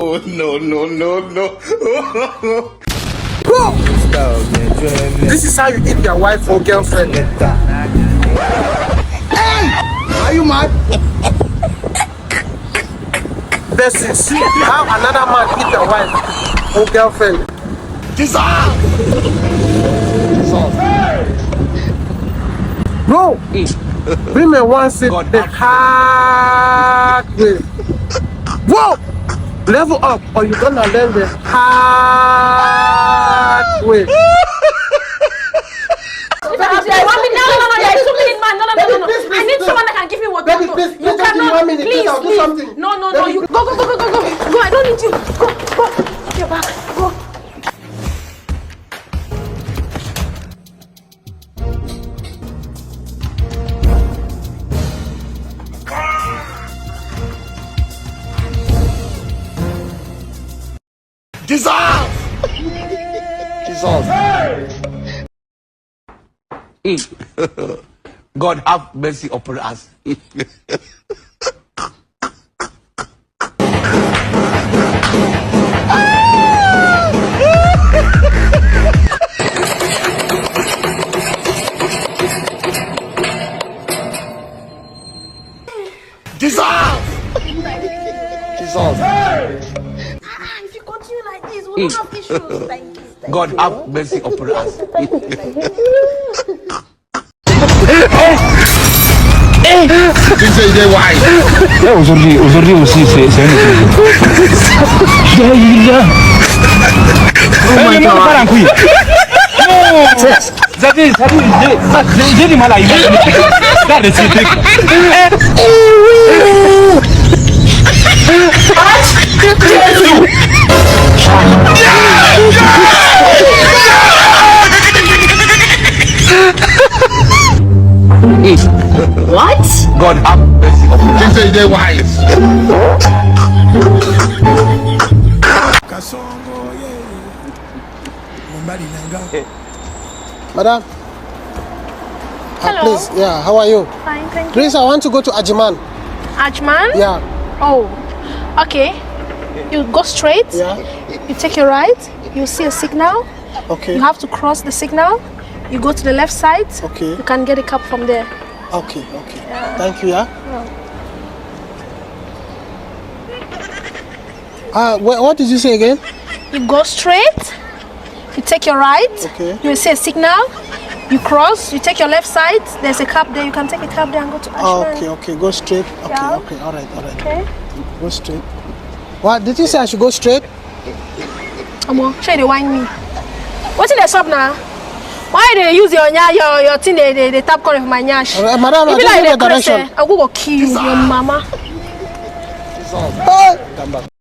Oh, no, no, no, no. This is how you eat your wife or girlfriend. Hey! Are you mad? This is how another man eat your wife or girlfriend. Dissolve! Bro, women want it the hard way. Whoa! Level up or you're gonna learn the hard way. I need someone that can give me water. Baby, please, You cannot. 1 minute, please, I'll do something. No. Baby. You go. Go. I don't need you. Go. Take your bag. Go. Dissolve! Dissolve. God have mercy upon us. Dissolve! Dissolve. If you continue like this, we don't have issues. Thank you. God have mercy upon us. Tu sais, il est wise. Aujourd'hui aussi, c'est un oh my God. Non, j'ai du mal à y mettre. What? God have mercy upon us. Tu sais, il est wise. Madam. Hello. Please, yeah, how are you? Fine, thank you. Please, I want to go to Ajiman. Ajman? Yeah. Oh, okay. You go straight. Yeah. You take your right. You see a signal. Okay. You have to cross the signal. You go to the left side. Okay. You can get a cab from there. Okay. Thank you, yeah. What did you say again? You go straight. You take your right. Okay. You will see a signal. You cross. You take your left side. There's a cab there. You can take a cab there and go to Ajman. Okay. Go straight. Okay, Yeah. okay. All right. Okay. Go straight. What did you say? I should go straight? Omo, show they whine me. What's in the shop now? Why they use your thing? They tap corner of my nyash. Madam, I If you don't like know the the direction. I will go kill your mama. Hey!